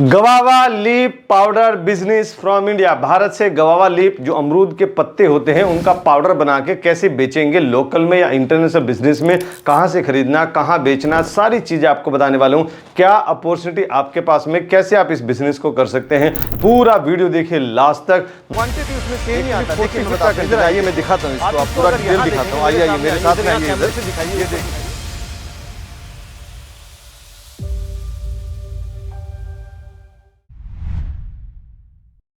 गवावा leaf powder business from India. Bharat से guava leaf जो अमरूद के पत्ते होते हैं उनका पाउडर बना के कैसे बेचेंगे, लोकल में या इंटरनेशनल बिजनेस में, कहां से खरीदना, कहां बेचना, सारी चीजें आपको बताने वाला हूं। क्या अपॉर्चुनिटी आपके पास में, कैसे आप इस बिजनेस को कर सकते हैं, पूरा वीडियो देखिए लास्ट तक। क्वांटिटी उसमें सेम ही आता है। देखिए मैं बताता हूं, इधर आइए मैं दिखाता हूं इसको, आप पूरा डिटेल दिखाता हूं। आइए मेरे साथ में आइए, इधर से दिखाइए। ये देखिए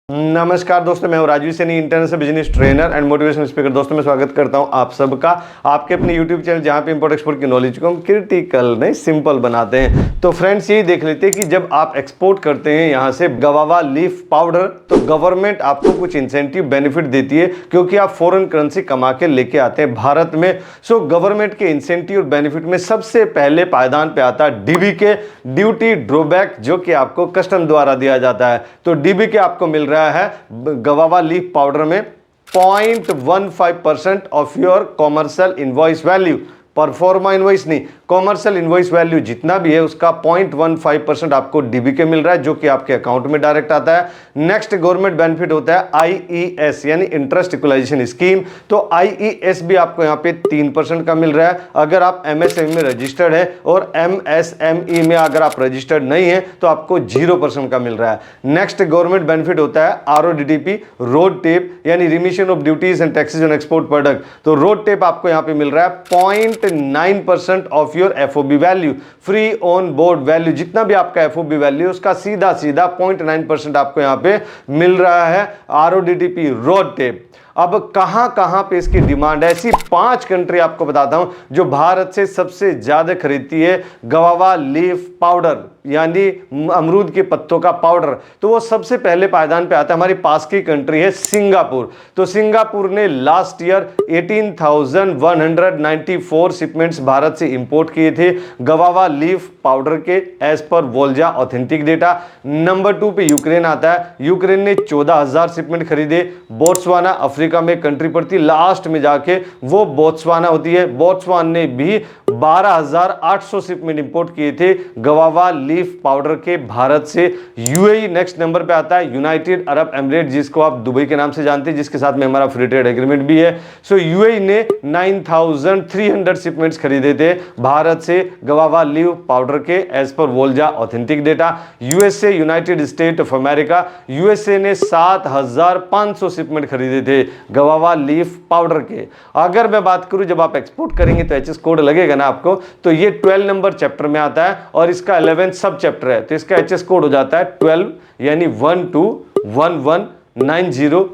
नमस्कार दोस्तों, मैं हूं Rajveer Saini, international business trainer and motivational speaker. दोस्तों मैं स्वागत करता हूं आप सबका आपके अपने यूट्यूब चैनल जहां पे इंपोर्ट एक्सपोर्ट की नॉलेज को हम क्रिटिकल नहीं सिंपल बनाते हैं। तो फ्रेंड्स यही देख लेते हैं कि जब आप एक्सपोर्ट करते हैं यहां से गवावा लीफ पाउडर, तो गवर्नमेंट आपको कुछ इंसेंटिव बेनिफिट देती है क्योंकि आप फॉरेन करेंसी कमा के लेके आते हैं भारत में। सो गवर्नमेंट के इंसेंटिव और बेनिफिट में सबसे पहले पायदान पे आता है डीबी के ड्यूटी ड्रॉबैक, जो कि आपको कस्टम द्वारा दिया जाता है। तो डीबी के आपको मिल रहा है गवावा लीफ पाउडर में 0.15% of your commercial invoice value. Proforma invoice नहीं, कॉमर्शियल इनवॉइस वैल्यू जितना भी है उसका 0.15% आपको डीबी के मिल रहा है, जो कि आपके अकाउंट में डायरेक्ट आता है। नेक्स्ट गवर्नमेंट बेनिफिट होता है आईईएस यानी इंटरेस्ट इक्वलाइजेशन स्कीम। तो आईईएस भी आपको यहाँ पे 3% का मिल रहा है अगर आप एमएसएमई में रजिस्टर्ड है, और एमएसएमई में अगर आप रजिस्टर्ड नहीं है तो आपको 0% का मिल रहा है। नेक्स्ट गवर्नमेंट बेनिफिट होता है आरओडीटीपी, रोड टेप यानी remission of duties and taxes on export product. तो रोड टेप आपको यहाँ पे मिल रहा है 0.9% of your FOB value, free on board value. जितना भी आपका एफओबी वैल्यू है उसका सीधा 0.9% आपको यहां पे मिल रहा है आरओडीटीपी रोड टेप। अब कहां कहां पे इसकी डिमांड है, ऐसी 5 कंट्री आपको बताता हूं जो भारत से सबसे ज्यादा खरीदती है गवावा लीफ पाउडर यानी अमरूद के पत्तों का पाउडर। तो वो सबसे पहले पायदान पे आता है, हमारी पास की कंट्री है सिंगापुर। तो सिंगापुर ने लास्ट ईयर 18,194 शिपमेंट्स भारत से इंपोर्ट किए थे गवावा लीफ पाउडर के, एज पर वोल्जा ऑथेंटिक डेटा। नंबर 2 पे यूक्रेन आता है, यूक्रेन ने 14,000 शिपमेंट खरीदे। बोत्सवाना अफ्रीका में कंट्री पड़ती, लास्ट में जाके वो बोत्सवाना होती है। बोत्सवाना ने भी 12,800 शिपमेंट इंपोर्ट किए थे गवावा लीफ पाउडर के भारत से। यूएई नेक्स्ट नंबर पे आता है, यूनाइटेड अरब एमिरेट, जिसको आप दुबई के नाम से जानते हैं, जिसके साथ में हमारा फ्री ट्रेड एग्रीमेंट भी है। सो यूएई ने 9,300 शिपमेंट्स खरीदे थे भारत से गवावा लीफ पाउडर के, एज पर Volza authentic data. USA United State of America, USA ने 7,500 शिपमेंट खरीदे थे गवावा लीफ पाउडर के। अगर मैं बात करूं जब आप एक्सपोर्ट करेंगे तो एचएस कोड लगेगा ना आपको, तो ये 12 नंबर चैप्टर में आता है और इसका 11 सब चैप्टर है, तो इसका एचएस कोड हो जाता है 12 यानी 12119000।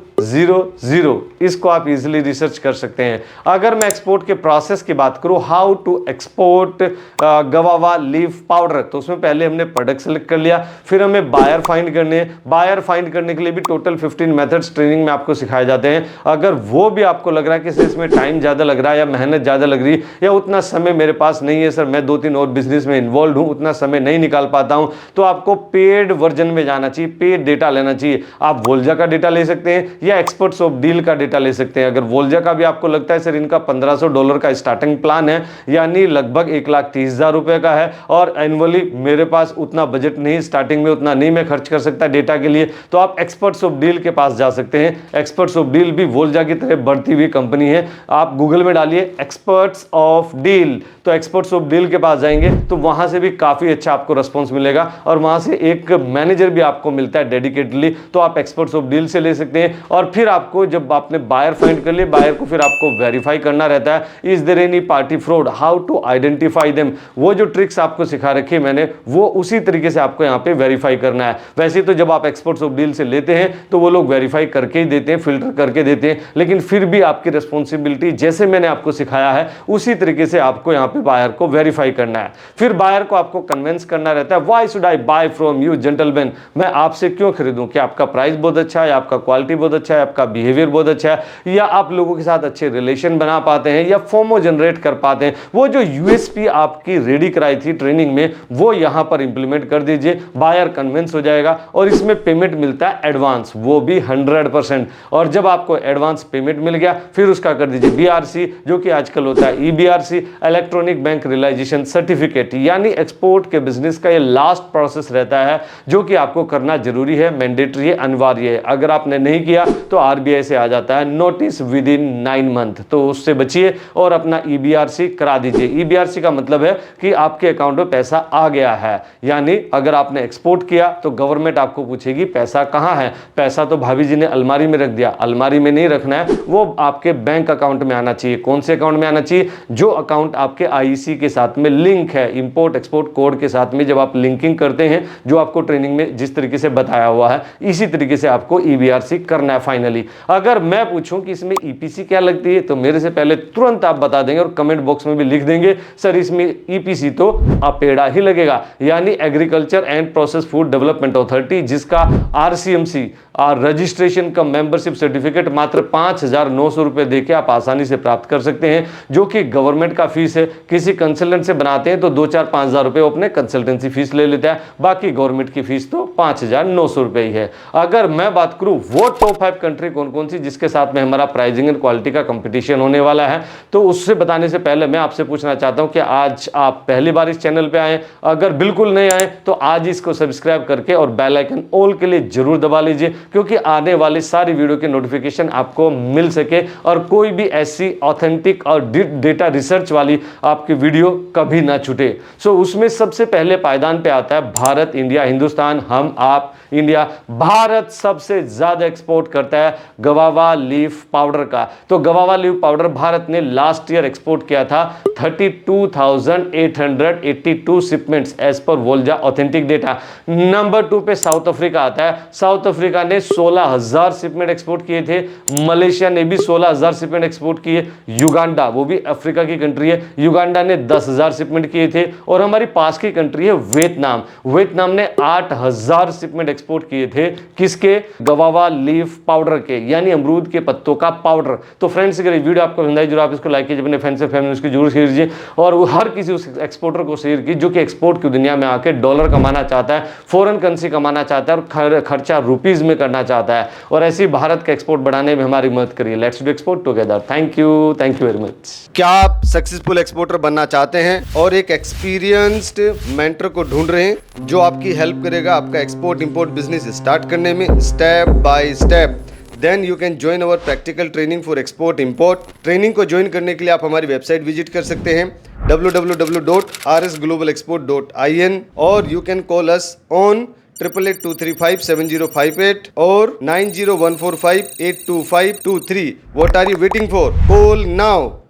इसको आप इजीली रिसर्च कर सकते हैं। अगर मैं एक्सपोर्ट के प्रोसेस की बात करूं, how to export guava leaf powder, तो उसमें पहले हमने प्रोडक्ट सेलेक्ट कर लिया, फिर हमें बायर फाइंड करने। बायर फाइंड करने के लिए भी टोटल 15 मेथड्स ट्रेनिंग में आपको सिखाए जाते हैं। अगर वो भी आपको लग रहा है कि सर इसमें टाइम ज्यादा लग रहा है या मेहनत ज्यादा लग रही है या उतना समय मेरे पास नहीं है, सर मैं 2-3 और बिजनेस में इन्वॉल्व हूं, उतना समय नहीं निकाल पाता हूं, तो आपको पेड वर्जन में जाना चाहिए, पेड डेटा लेना चाहिए। आप वोल्जा का डेटा ले सकते हैं या एक्सपर्ट्स ऑफ डील का डेटा ले सकते हैं। अगर वोल्जा का भी आपको लगता है सर इनका $1,500 का स्टार्टिंग प्लान है, यानी लगभग 1,30,000 रुपए का है, और एनुअली मेरे पास उतना बजट नहीं, स्टार्टिंग में उतना नहीं मैं खर्च कर सकता डेटा के लिए, तो आप एक्सपर्ट्स ऑफ डील के पास जा सकते हैं। एक्सपर्ट्स ऑफ डील भी वोल्जा की तरह बढ़ती हुई कंपनी है। आप गूगल में डालिए एक्सपर्ट्स ऑफ डील, तो एक्सपर्ट्स ऑफ डील के पास जाएंगे तो वहां से भी काफी अच्छा आपको रिस्पॉन्स मिलेगा, और वहां से एक मैनेजर भी आपको मिलता है डेडिकेटली, तो आप एक्सपर्ट्स ऑफ डील से ले सकते हैं। और फिर आपको जब आपने बायर फाइंड कर लिया, बायर को फिर आपको वेरीफाई करना रहता है, is there any party fraud, how to identify them. वो जो ट्रिक्स आपको सिखा रखी है मैंने, वो उसी तरीके से आपको यहाँ पे वेरीफाई करना है। वैसे तो जब आप एक्सपर्ट्स ऑफ डील से लेते हैं तो वो लोग वेरीफाई करके ही देते हैं, फिल्टर करके देते हैं, लेकिन फिर भी आपकी रिस्पॉन्सिबिलिटी जैसे मैंने आपको सिखाया है उसी तरीके से आपको यहाँ पे बायर को वेरीफाई करना है। फिर बायर को आपको कन्विंस करना रहता है, why should I buy from you gentleman, मैं आपसे क्यों खरीदूं, कि आपका प्राइस बहुत अच्छा है, आपका क्वालिटी बहुत अच्छा है, आपका बिहेवियर बहुत अच्छा है, या आप लोगों के साथ अच्छे रिलेशन बना पाते हैं, या फोमो जनरेट कर पाते हैं, वो जो यूएसपी आपकी रेडी कराई थी ट्रेनिंग में वो यहां पर इंप्लीमेंट कर दीजिए। बायर कन्विंस हो जाएगा और इसमें पेमेंट मिलता है एडवांस, वो भी 100%। और जब आपको एडवांस पेमेंट मिल गया फिर उसका कर दीजिए बीआरसी, जो कि आजकल होता है ईबीआरसी, इलेक्ट्रॉनिक बैंक रियलाइजेशन सर्टिफिकेट। यानी एक्सपोर्ट के बिजनेस का ये लास्ट प्रोसेस रहता है जो कि आपको करना जरूरी है, मैंडेटरी है, अनिवार्य है। अगर आपने नहीं किया तो आरबीआई से आ जाता है नोटिस विद इन 9 मंथ, तो उससे बचिए और अपना ईबीआरसी करा दीजिए। ईबीआरसी का मतलब है कि आपके अकाउंट में पैसा आ गया है, यानी अगर आपने एक्सपोर्ट किया तो गवर्नमेंट आपको पूछेगी पैसा कहां है। पैसा तो भाभी जी ने अलमारी में रख दिया, अलमारी में नहीं रखना है, वो आपके बैंक अकाउंट में आना चाहिए। कौन से अकाउंट में आना चाहिए? जो अकाउंट आपके आईसी के साथ में लिंक है, इंपोर्ट एक्सपोर्ट कोड के साथ में। जब आप लिंकिंग करते हैं जो आपको ट्रेनिंग में जिस तरीके से बताया हुआ है, इसी तरीके से आपको ईबीआरसी करना है। फाइनली अगर मैं पूछूं कि इसमें ईपीसी क्या लगती है तो मेरे से पहले तुरंत आप बता देंगे और कमेंट बॉक्स में भी लिख देंगे सर इसमें ईपीसी तो अपेड़ा ही लगेगा, यानी agriculture and process food development authority, जिसका आरसीएमसी रजिस्ट्रेशन का मेंबरशिप सर्टिफिकेट मात्र 5,900 रुपए देके आप आसानी से प्राप्त कर सकते हैं, जो कि गवर्नमेंट का फीस है। किसी कंसल्टेंट से बनाते हैं तो 2-4-5,000 रुपए वो अपने कंसल्टेंसी फीस ले लेता है, बाकी गवर्नमेंट की फीस तो 5,900 रुपए ही है। अगर मैं बात करूं वो टॉप 5 कंट्री कौन कौन सी जिसके साथ में हमारा प्राइसिंग एंड क्वालिटी का कंपटीशन होने वाला है, तो उससे बताने से पहले मैं आपसे पूछना चाहता हूं कि आज आप पहली बार इस चैनल पे आए, अगर बिल्कुल नहीं आए तो आज इसको सब्सक्राइब करके और बेल आइकन ऑल के लिए जरूर दबा लीजिए, क्योंकि आने वाली सारी वीडियो की नोटिफिकेशन आपको मिल सके और कोई भी ऐसी ऑथेंटिक और डेटा रिसर्च वाली आपकी वीडियो कभी ना छूटे। सो उसमें सबसे पहले पायदान पे आता है भारत, इंडिया, हिंदुस्तान, हम, आप, इंडिया। भारत सबसे ज्यादा एक्सपोर्ट करता है गवावा लीफ पाउडर का। तो गवावा लीफ पाउडर भारत ने लास्ट ईयर एक्सपोर्ट किया था 32,882 शिपमेंट्स एज पर वोल्जा ऑथेंटिक डेटा। नंबर 2 पे साउथ अफ्रीका आता है। साउथ अफ्रीका ने 16,000 शिपमेंट एक्सपोर्ट किए थे। मलेशिया ने भी 16,000 शिपमेंट एक्सपोर्ट किए। युगांडा, वो भी अफ्रीका की कंट्री है, युगांडा ने 10,000 शिपमेंट किए थे। और हमारी पास की कंट्री है वियतनाम, वियतनाम ने 8,000 शिपमेंट एक्सपोर्ट किए थे। किसके? गवावा लीफ पाउडर के, यानी अमरूद के पत्तों का पाउडर। तो फ्रेंड्स अगर ये वीडियो आपको पसंद आई जरूर आप इसको लाइक कीजिए, अपने फ्रेंड्स से फैमिली उसकी जरूर शेयर कीजिए और वो हर किसी उस एक्सपोर्टर को शेयर कीजिए जो कि एक्सपोर्ट की दुनिया में आके डॉलर कमाना चाहता है, फॉरेन करेंसी कमाना चाहता है और खर्चा रुपीज में करना चाहता है। और ऐसी भारत का एक्सपोर्ट बढ़ाने में हमारी मदद करिए। Let's do export together. Thank you very much. क्या आप सक्सेसफुल एक्सपोर्टर बनना चाहते हैं और एक एक्सपीरियंस्ड मेंटर को ढूंढ रहे हैं जो आपकी हेल्प करेगा आपका एक्सपोर्ट इंपोर्ट बिजनेस स्टार्ट करने में step by step? Then you can join our practical training for export import. Training को ज्वाइन करने के लिए आप हमारी वेबसाइट विजिट कर सकते हैं www.rsglobalexport.in और you can call us on 8882357058 और 9014582523. What are you waiting for? Call now.